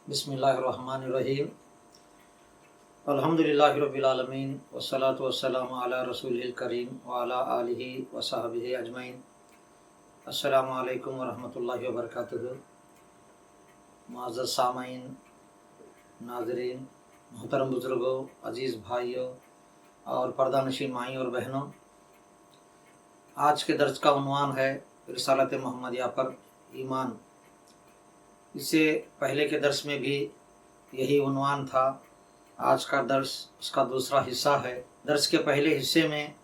बिस्मिल्लाहिर्रहमानिर्रहीम अल्हम्दुलिल्लाहि रब्बिल आलमीन वस्सलातु वस्सलामु अला रसूलिल करीम व अला आलिहि व सहबिहि अजमईन। अस्सलामु अलैकुम व रहमतुल्लाहि व बरकातुहू। मुअज़्ज़ज़ सामईन, नाज़रीन, मोहतरम बुज़ुर्गों, अज़ीज़ भाइयों और पर्दानशीन माई और बहनों, आज के दर्स का उन्वान है रिसालत मुहम्मदिया पर ईमान। इससे पहले के दर्स में भी यही उन्वान था। आज का दर्स उसका दूसरा हिस्सा है। दर्स के पहले हिस्से में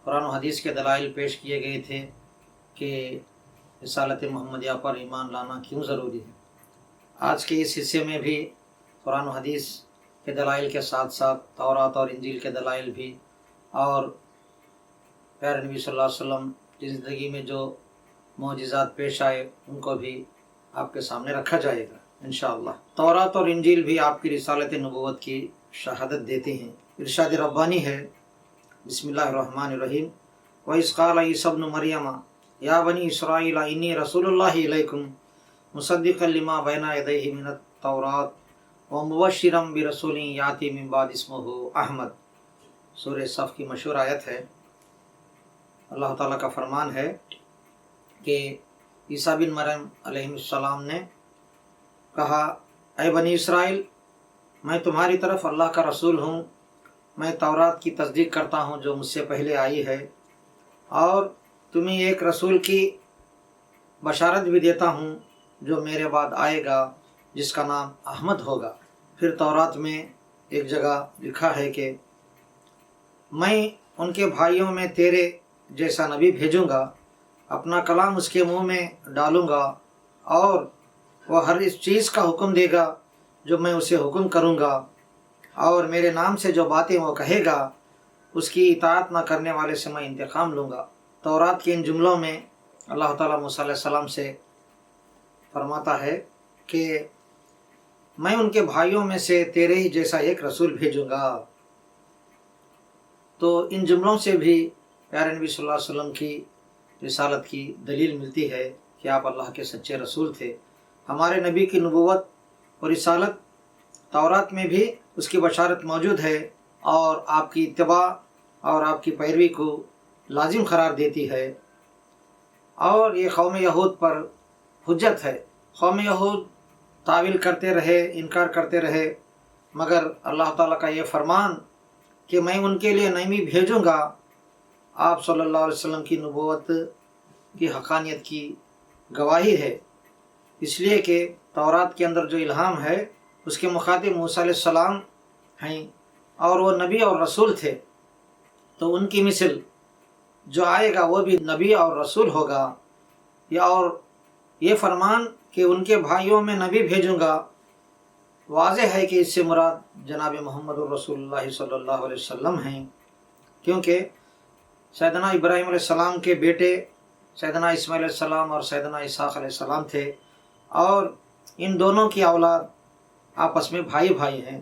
कुरान और हदीस के दलाइल पेश किए गए थे कि रिसालत मुहम्मदिया पर ईमान लाना क्यों ज़रूरी है। आज के इस हिस्से में भी कुरान और हदीस के दलाइल के साथ साथ तौरात और इंजील के दलाइल भी और प्यारे नबी सल्लल्लाहु अलैहि वसल्लम की ज़िंदगी में जो मोजिज़ात पेश आए उनको भी आपके सामने रखा जाएगा इंशाअल्लाह। तौरात और इंजील भी आपकी रिसालत नबुव्वत की शहादत देते हैं। इरशाद रब्बानी है, बिस्मिल्लाहिर्रहमानिर्रहीम, व इज़ क़ाल ईसा इब्नु मरियम या बनी इसराईल इन्नी रसूलुल्लाहि इलैकुम मुसद्दिक़न लिमा बैना यदैहि मिनत तौरात व मुबश्शिरन बिरसूलिन याती मिन बाद इस्मुहु अहमद। सूरह सफ़ की मशहूर आयत है। अल्लाह ताला का फरमान है कि ईसा बिन मरियम अलैहिस्सलाम ने कहा, ऐ बनी इसराइल, मैं तुम्हारी तरफ अल्लाह का रसूल हूँ। मैं तौरात की तस्दीक करता हूँ जो मुझसे पहले आई है, और तुम्हें एक रसूल की बशारत भी देता हूँ जो मेरे बाद आएगा, जिसका नाम अहमद होगा। फिर तौरात में एक जगह लिखा है कि मैं उनके भाइयों में तेरे जैसा नबी भेजूँगा, अपना कलाम उसके मुंह में डालूँगा और वह हर इस चीज़ का हुक्म देगा जो मैं उसे हुक्म करूँगा, और मेरे नाम से जो बातें वो कहेगा उसकी इताअत न करने वाले से मैं इंतकाम लूँगा। तौरात के इन जुमलों में अल्लाह ताला मूसा अलैहिस्सलाम से फरमाता है कि मैं उनके भाइयों में से तेरे ही जैसा एक रसूल भेजूँगा। तो इन जुमलों से भी प्यारे नबी सल्लल्लाहु अलैहि वसल्लम की रिसालत की दलील मिलती है कि आप अल्लाह के सच्चे रसूल थे। हमारे नबी की नबुव्वत और रिसालत तौरात में भी उसकी बशारत मौजूद है और आपकी इत्तिबा और आपकी पैरवी को लाजिम करार देती है, और ये कौम यहूद पर हुज्जत है। कौम यहूद तावील करते रहे, इनकार करते रहे, मगर अल्लाह ताला का ये फरमान कि मैं उनके लिए नबी भेजूँगा, आप सल्लल्लाहु अलैहि वसल्लम की नबुव्वत की हक़ानियत की गवाही है। इसलिए कि तौरात के अंदर जो इल्हाम है उसके मुखातिब मूसा अलैहिस्सलाम हैं और वो नबी और रसूल थे, तो उनकी मिसल जो आएगा वो भी नबी और रसूल होगा। या और ये फरमान कि उनके भाइयों में नबी भेजूँगा, वाज़ेह है कि इससे मुराद जनाब मोहम्मद रसूलुल्लाह सल्लल्लाहु अलैहि वसल्लम हैं, क्योंकि सैयदना इब्राहीम अलैहिस्सलाम के बेटे सैयदना इस्माईल अलैहिस्सलाम और सैयदना इसहाक़ अलैहिस्सलाम थे, और इन दोनों की औलाद आपस में भाई भाई हैं।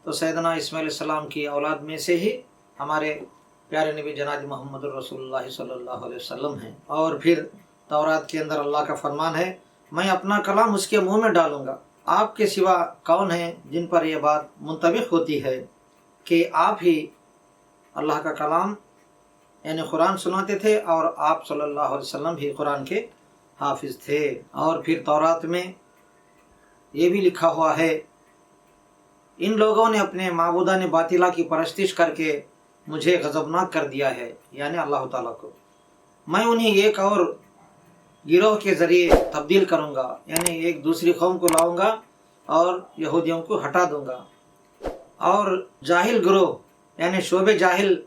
तो सैयदना इस्माईल अलैहिस्सलाम की औलाद में से ही हमारे प्यारे नबी जनाब मोहम्मद रसूलुल्लाह सल्लल्लाहु अलैहि वसल्लम हैं। और फिर तौरात के अंदर अल्लाह का फरमान है, मैं अपना कलाम उसके मुंह में डालूँगा। आपके सिवा कौन हैं जिन पर यह बात मुंतबिक होती है कि आप ही अल्लाह का कलाम यानी कुरान सुनाते थे और आप सल्लल्लाहु अलैहि वसल्लम भी कुरान के हाफिज़ थे। और फिर तौरात में ये भी लिखा हुआ है, इन लोगों ने अपने माबूदान बातिला की परस्तिश करके मुझे गज़बनाक कर दिया है, यानी अल्लाह ताला को। मैं उन्हें एक और गिरोह के ज़रिए तब्दील करूँगा, यानी एक दूसरी कौम को लाऊँगा और यहूदियों को हटा दूँगा, और जाहिल गिरोह यानी शोबे जाहिल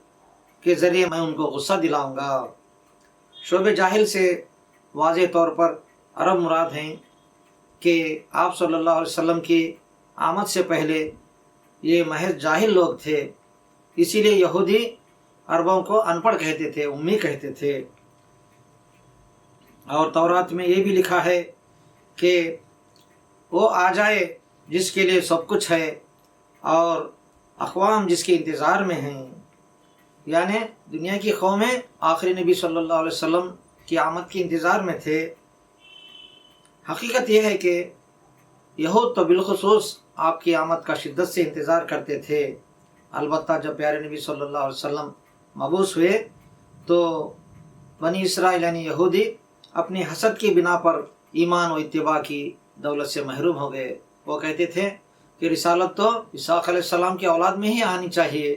के ज़रिए मैं उनको गुस्सा दिलाऊँगा। शोबे जाहिल से वाज़ेह तौर पर अरब मुराद हैं कि आप सल्लल्लाहु अलैहि वसल्लम की आमद से पहले ये महज जाहिल लोग थे, इसीलिए यहूदी अरबों को अनपढ़ कहते थे, उम्मी कहते थे। और तौरात में ये भी लिखा है कि वो आ जाए जिसके लिए सब कुछ है और अक़वाम जिसके इंतज़ार में हैं, यानी दुनिया की कौमें आखिरी नबी सल्लल्लाहु अलैहि वसल्लम की आमद के इंतज़ार में थे। हकीकत यह है कि یہود تو بالخصوص آپ کی آمد کا شدت سے انتظار کرتے تھے، البتہ جب پیارے نبی صلی اللہ علیہ وسلم مبعوث ہوئے تو بنی اسرائیل یعنی یہودی اپنی حسد کی بنا پر ایمان و اتباع کی دولت سے محروم ہو گئے۔ وہ کہتے تھے کہ رسالت تو اسحاق علیہ السلام کی اولاد میں ہی آنی چاہیے،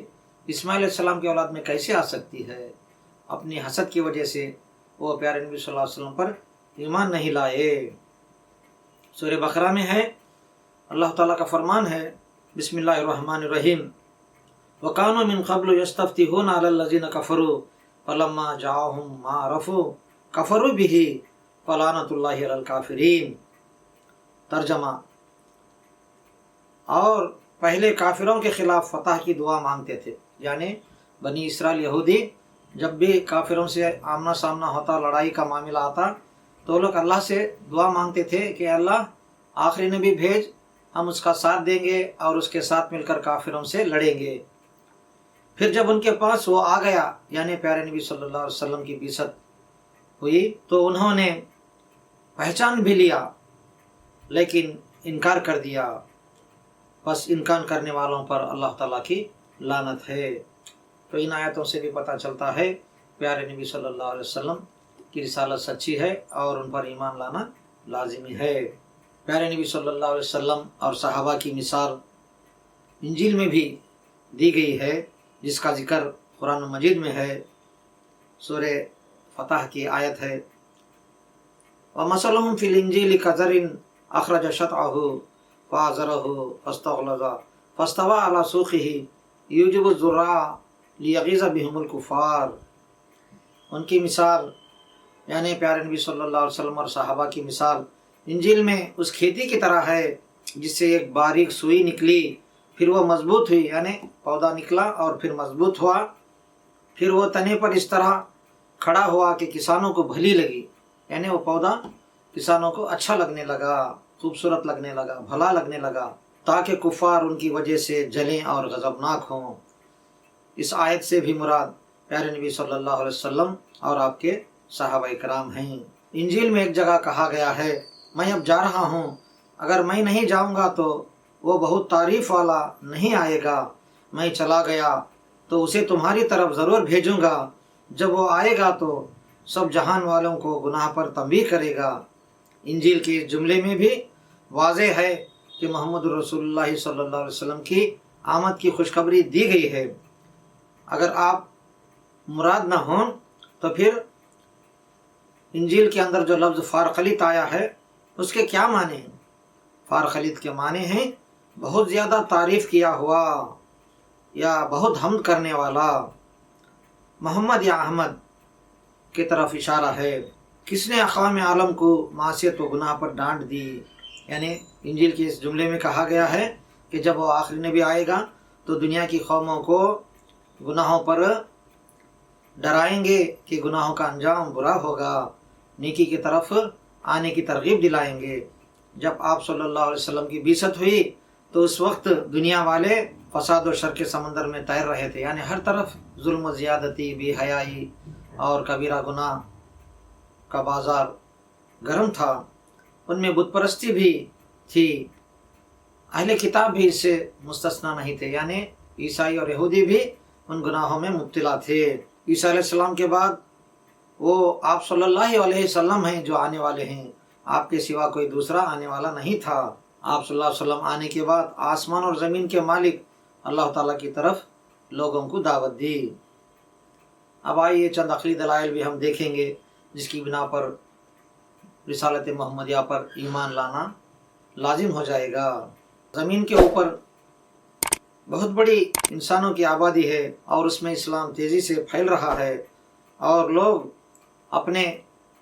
اسماعیل علیہ السلام کی اولاد میں کیسے آ سکتی ہے؟ اپنی حسد کی وجہ سے وہ پیارے نبی صلی اللہ علیہ وسلم پر ایمان نہیں لائے۔ سورہ بقرہ میں ہے، اللہ تعالیٰ کا فرمان ہے، بسم اللہ الرحمن الرحیم، وَكَانُوا مِن قَبْلُ يَسْتَفْتِحُونَ عَلَى الَّذِينَ كَفَرُوا فَلَمَّا جَاءَهُم مَّا عَرَفُوا كَفَرُوا بِهِ فَلَعْنَةُ اللَّهِ عَلَى الْكَافِرِينَ۔ ترجمہ: اور پہلے کافروں کے خلاف فتح کی دعا مانگتے تھے، یعنی بنی اسرائیل یہودی جب بھی کافروں سے آمنا سامنا ہوتا، لڑائی کا معاملہ آتا، تو لوگ اللہ سے دعا مانگتے تھے کہ اللہ آخری نبی بھیج، ہم اس کا ساتھ دیں گے اور اس کے ساتھ مل کر کافروں سے لڑیں گے۔ پھر جب ان کے پاس وہ آ گیا، یعنی پیارے نبی صلی اللہ علیہ وسلم کی بعثت ہوئی، تو انہوں نے پہچان بھی لیا لیکن انکار کر دیا۔ بس انکار کرنے والوں پر اللہ تعالیٰ کی لعنت ہے۔ تو ان آیتوں سے بھی پتہ چلتا ہے پیارے نبی صلی اللہ علیہ وسلم کی رسالت سچی ہے اور ان پر ایمان لانا لازمی ہے۔ پیارے نبی صلی اللہ علیہ وسلم اور صحابہ کی مثال انجیل میں بھی دی گئی ہے، جس کا ذکر قرآن مجید میں ہے۔ سورہ فتح کی آیت ہے، وَمَثَلُهُمْ فِي الْإِنْجِيلِ كَزَرْعٍ أَخْرَجَ شَطْأَهُ فَآزَرَهُ فَاسْتَغْلَظَ فَاسْتَوَىٰ عَلَىٰ سُوقِهِ يُعْجِبُ الزُّرَّاعَ لِيَغِيظَ بِهِمُ الْكُفَّارَ۔ ان کی مثال یعنی پیارے نبی صلی اللہ علیہ وسلم اور صحابہ کی مثال انجیل میں اس کھیتی کی طرح ہے جس سے ایک باریک سوئی نکلی، پھر وہ مضبوط ہوئی، یعنی پودا نکلا اور پھر مضبوط ہوا، پھر وہ تنے پر اس طرح کھڑا ہوا کہ کسانوں کو بھلی لگی، یعنی وہ پودا کسانوں کو اچھا لگنے لگا، خوبصورت لگنے لگا، بھلا لگنے لگا، تاکہ کفار ان کی وجہ سے جلیں اور غضبناک ہوں۔ اس آیت سے بھی مراد پیارے نبی صلی اللہ علیہ وسلم اور آپ کے صحابہ کرام ہیں۔ انجیل میں ایک جگہ کہا گیا ہے، میں اب جا رہا ہوں، اگر میں نہیں جاؤں گا تو وہ بہت تعریف والا نہیں آئے گا، میں چلا گیا تو اسے تمہاری طرف ضرور بھیجوں گا، جب وہ آئے گا تو سب جہان والوں کو گناہ پر تنبیہ کرے گا۔ انجیل کے اس جملے میں بھی واضح ہے کہ محمد رسول اللہ صلی اللہ علیہ وسلم کی آمد کی خوشخبری دی گئی ہے۔ اگر آپ مراد نہ ہوں تو پھر انجیل کے اندر جو لفظ فارخلیت آیا ہے اس کے کیا معنی ہیں؟ فارخلیت کے معنی ہیں بہت زیادہ تعریف کیا ہوا یا بہت حمد کرنے والا۔ محمد یا احمد کی طرف اشارہ ہے۔ کس نے اقوام عالم کو معصیت و گناہ پر ڈانٹ دی؟ یعنی انجیل کے اس جملے میں کہا گیا ہے کہ جب وہ آخری نبی آئے گا تو دنیا کی قوموں کو گناہوں پر ڈرائیں گے کہ گناہوں کا انجام برا ہوگا، نیکی کی طرف آنے کی ترغیب دلائیں گے۔ جب آپ صلی اللہ علیہ وسلم کی بعثت ہوئی تو اس وقت دنیا والے فساد و شر کے سمندر میں تیر رہے تھے، یعنی ہر طرف ظلم و زیادتی، بے حیائی اور کبیرہ گناہ کا بازار گرم تھا۔ ان میں بت پرستی بھی تھی، اہل کتاب بھی اس سے مستثنیٰ نہیں تھے، یعنی عیسائی اور یہودی بھی ان گناہوں میں مبتلا تھے۔ عیسیٰ علیہ السلام کے بعد وہ آپ صلی اللہ علیہ وسلم ہیں جو آنے والے ہیں، آپ کے سوا کوئی دوسرا آنے والا نہیں تھا۔ آپ صلی اللہ علیہ وسلم آنے کے بعد آسمان اور زمین کے مالک اللہ تعالیٰ کی طرف لوگوں کو دعوت دی۔ اب آئیے چند عقلی دلائل بھی ہم دیکھیں گے جس کی بنا پر رسالت محمدیہ پر ایمان لانا لازم ہو جائے گا۔ زمین کے اوپر بہت بڑی انسانوں کی آبادی ہے اور اس میں اسلام تیزی سے پھیل رہا ہے، اور لوگ اپنے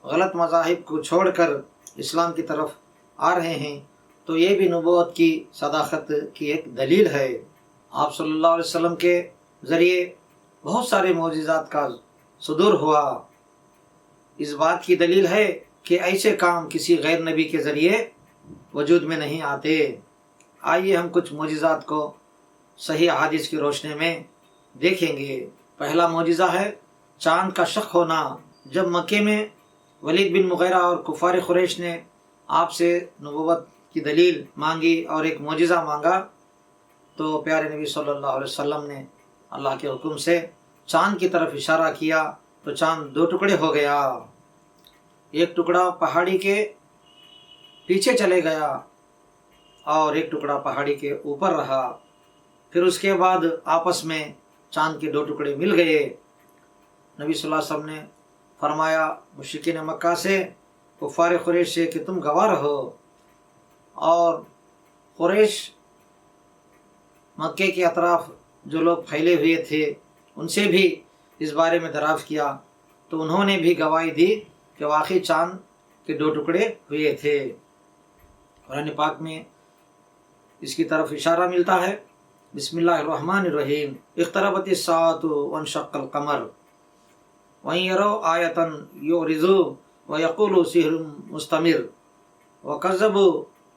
غلط مذاہب کو چھوڑ کر اسلام کی طرف آ رہے ہیں، تو یہ بھی نبوت کی صداقت کی ایک دلیل ہے۔ آپ صلی اللہ علیہ وسلم کے ذریعے بہت سارے معجزات کا صدور ہوا۔ اس بات کی دلیل ہے کہ ایسے کام کسی غیر نبی کے ذریعے وجود میں نہیں آتے۔ آئیے ہم کچھ معجزات کو صحیح احادیث کی روشنی میں دیکھیں گے۔ پہلا معجزہ ہے چاند کا شق ہونا۔ جب مکے میں ولید بن مغیرہ اور کفار قریش نے آپ سے نبوت की दलील मांगी और एक मोजिज़ा मांगा, तो प्यारे नबी सल्लल्लाहु अलैहि वसल्लम ने अल्लाह के हुक्म से चाँद की तरफ इशारा किया तो चाँद दो टुकड़े हो गया। एक टुकड़ा पहाड़ी के पीछे चले गया और एक टुकड़ा पहाड़ी के ऊपर रहा। फिर उसके बाद आपस में चाँद के दो टुकड़े मिल गए। नबी सल्लल्लाहु अलैहि वसल्लम ने फरमाया मुशरिकीन मक्का से, कुफ़ार कुरैश से कि तुम गवाह रहो, और कुरैश मक्के के अतराफ जो लोग फैले हुए थे उनसे भी इस बारे में दराफ़ किया, तो उन्होंने भी गवाही दी कि वाकई चाँद के दो टुकड़े हुए थे। कुरान पाक में इसकी तरफ इशारा मिलता है। बिस्मिल्लाहिर्रहमानिर्रहीम, इक़्तरबतिस साअतु वंशक़्क़ल क़मर वइन यरौ आयतन युरिज़ू व यक़ूलू सिहरुम मुस्तमिर व कज़्ज़बू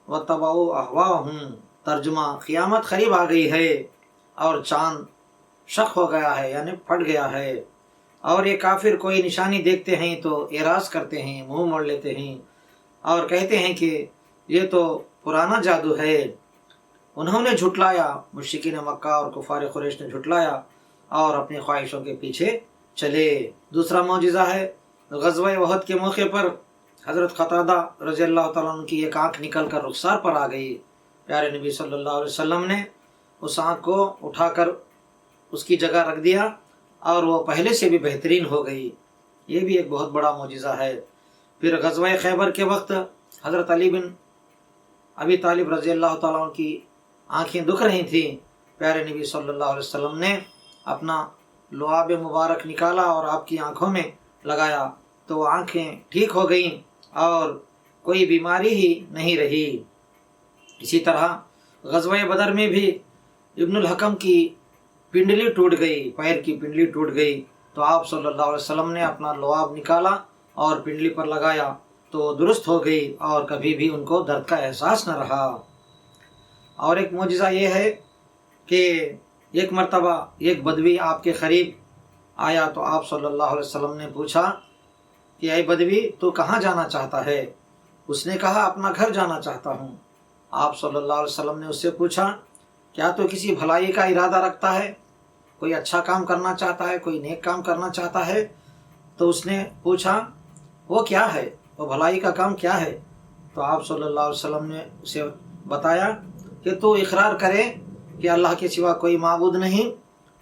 व तबऊ अहवाहुम। तर्जुमा, क़ियामत करीब आ गई है और चाँद शक हो गया है, यानी फट गया है, और ये काफिर कोई निशानी देखते हैं तो एराज़ करते हैं, मुंह मोड़ लेते हैं और कहते हैं कि ये तो पुराना जादू है। उन्होंने झुटलाया, मुश्रिकीन मक्का और कुफ़ार कुरैश ने झुटलाया और अपनी ख्वाहिशों के पीछे चले। दूसरा मौजिज़ा है, ग़ज़वा उहद के मौके पर हज़रत क़तादा रज़ियल्लाहु तआला अन्हु की एक आँख निकल कर रुखसार पर आ गई। प्यारे नबी सल्लल्लाहु अलैहि वसल्लम ने उस आँख को उठाकर उसकी जगह रख दिया और वो पहले से भी बेहतरीन हो गई। ये भी एक बहुत बड़ा मौजिज़ा है। फिर ग़ज़वा खैबर के वक्त हज़रत अली बिन अबी तालिब रज़ियल्लाहु तआला अन्हु की आँखें दुख रही थीं। प्यारे नबी सल्लल्लाहु अलैहि वसल्लम ने अपना लुआब मुबारक निकाला और आपकी आँखों में लगाया, तो वो आँखें ठीक हो गईं और कोई बीमारी ही नहीं रही। इसी तरह ग़ज़वा बदर में भी इब्नुल हकम की पिंडली टूट गई, पैर की पिंडली टूट गई, तो आप सल्लल्लाहु अलैहि वसल्लम ने अपना लुआब निकाला और पिंडली पर लगाया तो दुरुस्त हो गई और कभी भी उनको दर्द का एहसास न रहा। और एक मौजिज़ा ये है कि एक मर्तबा एक बदवी आपके करीब आया तो आप सल्लल्लाहु अलैहि वसल्लम ने पूछा कि ऐ बदवी, तू कहाँ जाना चाहता है? उसने कहा, अपना घर जाना चाहता हूँ। आप सल्लल्लाहु अलैहि वसल्लम ने उससे पूछा, क्या तो किसी भलाई का इरादा रखता है, कोई अच्छा काम करना चाहता है, कोई नेक काम करना चाहता है? तो उसने पूछा, वो क्या है, वो भलाई का काम क्या है? तो आप सल्लल्लाहु अलैहि वसल्लम ने उसे बताया कि तू इकरार करे कि अल्लाह के सिवा कोई माबूद नहीं,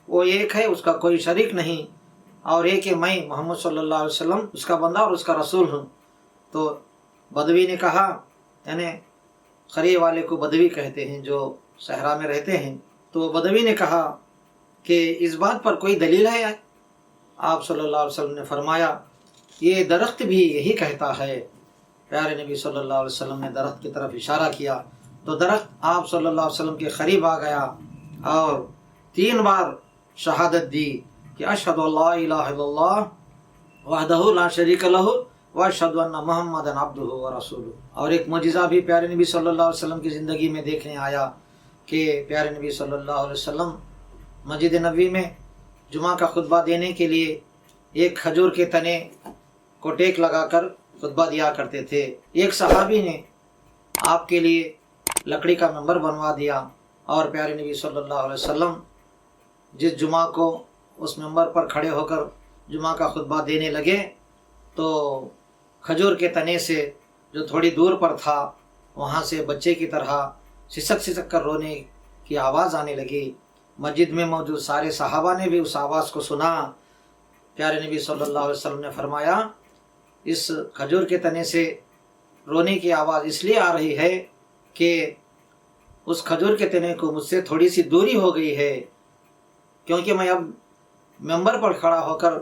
वो एक है, उसका कोई शरीक नहीं, और एक है मैं मोहम्मद सल्लल्लाहु अलैहि वसल्लम उसका बंदा और उसका रसूल हूँ। तो बदवी ने कहा, यानी खरे वाले को बदवी कहते हैं जो सहरा में रहते हैं, तो बदवी ने कहा कि इस बात पर कोई दलील है? आप सल्लल्लाहु अलैहि वसल्लम ने फरमाया, ये दरख्त भी यही कहता है। प्यारे नबी सल्लल्लाहु अलैहि वसल्लम ने दरख्त की तरफ इशारा किया तो दरख्त आप सल्लल्लाहु अलैहि वसल्लम के करीब आ गया और 3 बार शहादत दी कि अशहदु अल्ला इलाहा इल्लल्लाह वहदहु ला शरीक लहु व अशहदु अन्ना मुहम्मदन अब्दुहु व रसूलुहु। और एक मौजिज़ा भी प्यारे नबी सल्लल्लाहु अलैहि वसल्लम की ज़िंदगी में देखने आया कि प्यारे नबी सल्लल्लाहु अलैहि वसल्लम मस्जिद नबवी में जुमा का खुतबा देने के लिए एक खजूर के तने को टेक लगाकर खुतबा दिया करते थे। एक सहाबी ने आपके लिए लकड़ी का मंबर बनवा दिया और प्यारे नबी सल्लल्लाहु अलैहि वसल्लम जिस जुमा को उस मंबर पर खड़े होकर जुमा का खुतबा देने लगे तो खजूर के तने से जो थोड़ी दूर पर था वहाँ से बच्चे की तरह सिसक सिसक कर रोने की आवाज़ आने लगी। मस्जिद में मौजूद सारे सहाबा ने भी उस आवाज़ को सुना। प्यारे नबी सल्लल्लाहु अलैहि वसल्लम ने फरमाया, इस खजूर के तने से रोने की आवाज़ इसलिए आ रही है कि उस खजूर के तने को मुझसे थोड़ी सी दूरी हो गई है, क्योंकि मैं अब मेंबर पर खड़ा होकर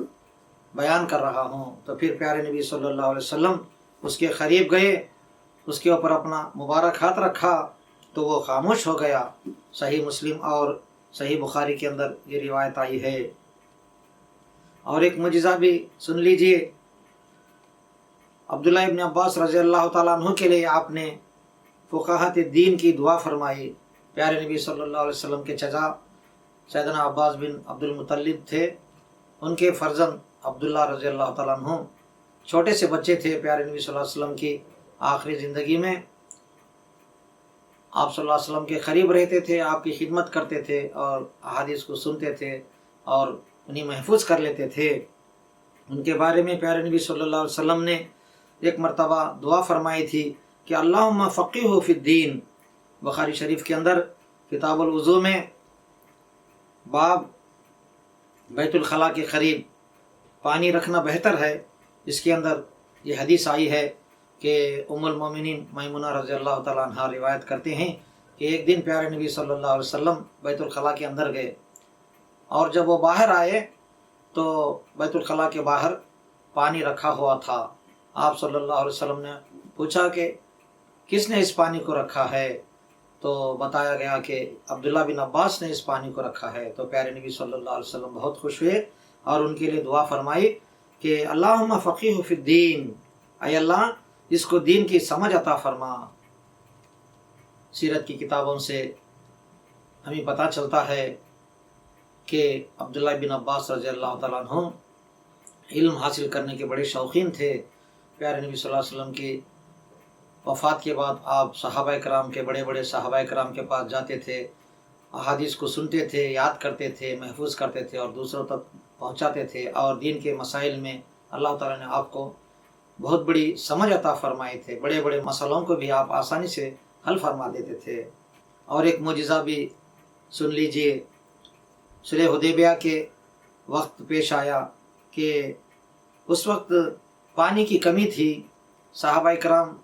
बयान कर रहा हूँ। तो फिर प्यारे नबी सल्लल्लाहु अलैहि वसल्लम उसके करीब गए, उसके ऊपर अपना मुबारक हाथ रखा तो वो खामोश हो गया। सही मुस्लिम और सही बुखारी के अंदर ये रिवायत आई है। और एक मुजिज़ा भी सुन लीजिए। अब्दुल्लाह इब्न अब्बास रज़ियल्लाहु ताला अन्हु के लिए आपने फ़ुक़हात दीन की दुआ फरमाई। प्यारे नबी सल्लल्लाहु अलैहि वसल्लम के चचा सैयदना अब्बास बिन अब्दुल मुत्तलिब थे, उनके फ़र्जंद अब्दुल्लाह रज़ियल्लाहु ताला अन्हु छोटे से बच्चे थे। प्यारे नबी सल्लल्लाहु अलैहि वसल्लम की आखिरी ज़िंदगी में آپ صلی اللہ علیہ وسلم کے قریب رہتے تھے، آپ کی خدمت کرتے تھے اور احادیث کو سنتے تھے اور انہیں محفوظ کر لیتے تھے۔ ان کے بارے میں پیارے نبی صلی اللہ علیہ وسلم نے ایک مرتبہ دعا فرمائی تھی کہ اللہم فقہہ فی الدین۔ بخاری شریف کے اندر کتاب الوضو میں باب بیت الخلاء کے قریب پانی رکھنا بہتر ہے، اس کے اندر یہ حدیث آئی ہے کہ ام المومنین میمونہ رضی اللہ تعالیٰ عنہ روایت کرتے ہیں کہ ایک دن پیارے نبی صلی اللہ علیہ وسلم بیت الخلاء کے اندر گئے، اور جب وہ باہر آئے تو بیت الخلاء کے باہر پانی رکھا ہوا تھا۔ آپ صلی اللہ علیہ وسلم نے پوچھا کہ کس نے اس پانی کو رکھا ہے؟ تو بتایا گیا کہ عبداللہ بن عباس نے اس پانی کو رکھا ہے۔ تو پیارے نبی صلی اللہ علیہ وسلم بہت خوش ہوئے اور ان کے لیے دعا فرمائی کہ اللہم فقیہ فی الدین، اے اللہ اس کو دین کی سمجھ عطا فرما۔ سیرت کی کتابوں سے ہمیں پتہ چلتا ہے کہ عبداللہ بن عباس رضی اللہ تعالیٰ عنہ علم حاصل کرنے کے بڑے شوقین تھے۔ پیارے نبی صلی اللہ علیہ وسلم کی وفات کے بعد آپ صحابہ کرام کے بڑے بڑے صحابہ کرام کے پاس جاتے تھے، احادیث کو سنتے تھے، یاد کرتے تھے، محفوظ کرتے تھے اور دوسروں تک پہنچاتے تھے، اور دین کے مسائل میں اللہ تعالیٰ نے آپ کو بہت بڑی سمجھ عطا فرمائی تھے، بڑے بڑے مسئلوں کو بھی آپ آسانی سے حل فرما دیتے تھے۔ اور ایک معجزہ بھی سن لیجئے، صلح حدیبیہ کے وقت پیش آیا کہ اس وقت پانی کی کمی تھی، صحابہ کرام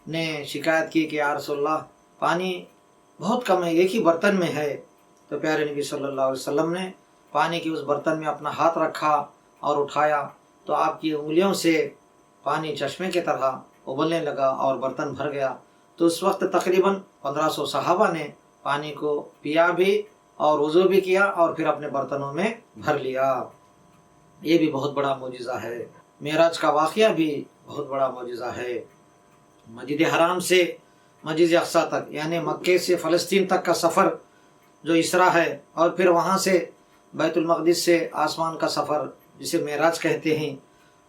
نے شکایت کی کہ یا رسول اللہ پانی بہت کم ہے، ایک ہی برتن میں ہے۔ تو پیارے نبی صلی اللہ علیہ وسلم نے پانی کی اس برتن میں اپنا ہاتھ رکھا اور اٹھایا تو آپ کی انگلیوں سے پانی چشمے کی طرح ابلنے لگا اور برتن بھر گیا۔ تو اس وقت تقریباً 1500 صحابہ نے پانی کو پیا بھی اور وضو بھی کیا اور پھر اپنے برتنوں میں بھر لیا۔ یہ بھی بہت بڑا معجزہ ہے۔ معراج کا واقعہ بھی بہت بڑا معجزہ ہے۔ مسجد حرام سے مسجد اقصیٰ تک، یعنی مکے سے فلسطین تک کا سفر جو اسرا ہے، اور پھر وہاں سے بیت المقدس سے آسمان کا سفر جسے معراج کہتے ہیں،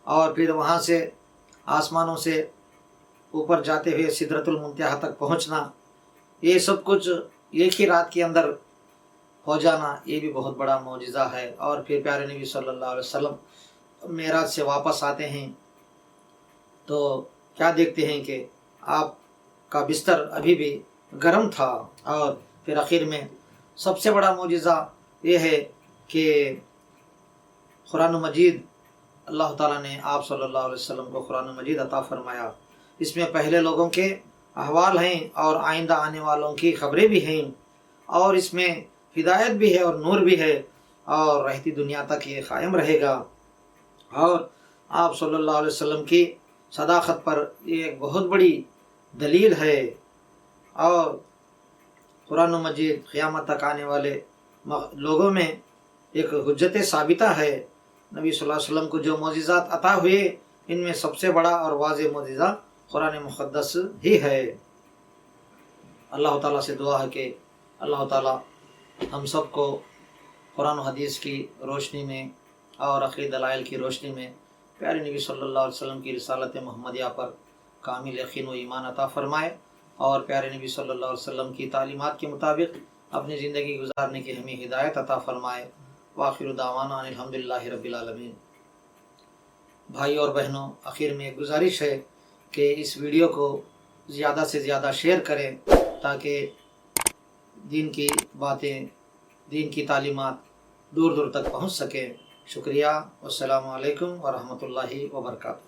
اور پھر وہاں سے آسمانوں سے اوپر جاتے ہوئے سدرۃ المنتہا تک پہنچنا، یہ سب کچھ ایک ہی رات کے اندر ہو جانا، یہ بھی بہت بڑا معجزہ ہے۔ اور پھر پیارے نبی صلی اللہ علیہ وسلم معراج سے واپس آتے ہیں تو کیا دیکھتے ہیں کہ آپ کا بستر ابھی بھی گرم تھا۔ اور پھر آخر میں سب سے بڑا معجزہ یہ ہے کہ قرآن مجید، اللہ تعالیٰ نے آپ صلی اللہ علیہ وسلم کو قرآن مجید عطا فرمایا۔ اس میں پہلے لوگوں کے احوال ہیں اور آئندہ آنے والوں کی خبریں بھی ہیں، اور اس میں ہدایت بھی ہے اور نور بھی ہے، اور رہتی دنیا تک یہ قائم رہے گا۔ اور آپ صلی اللہ علیہ وسلم کی صداقت پر یہ ایک بہت بڑی دلیل ہے، اور قرآن مجید قیامت تک آنے والے لوگوں میں ایک حجت ثابتہ ہے۔ نبی صلی اللہ علیہ وسلم کو جو معجزات عطا ہوئے ان میں سب سے بڑا اور واضح معجزہ قرآن مقدس ہی ہے۔ اللہ تعالیٰ سے دعا ہے کہ اللہ تعالیٰ ہم سب کو قرآن و حدیث کی روشنی میں اور عقلی دلائل کی روشنی میں پیارے نبی صلی اللہ علیہ وسلم کی رسالت محمدیہ پر کامل یقین و ایمان عطا فرمائے، اور پیارے نبی صلی اللہ علیہ وسلم کی تعلیمات کے مطابق اپنی زندگی گزارنے کی ہمیں ہدایت عطا فرمائے۔ وآخر دعوانا الحمدللہ رب العالمین۔ بھائی اور بہنوں، آخر میں ایک گزارش ہے کہ اس ویڈیو کو زیادہ سے زیادہ شیئر کریں تاکہ دین کی باتیں، دین کی تعلیمات دور دور تک پہنچ سکیں۔ شکریہ، والسلام علیکم ورحمۃ اللہ وبرکاتہ۔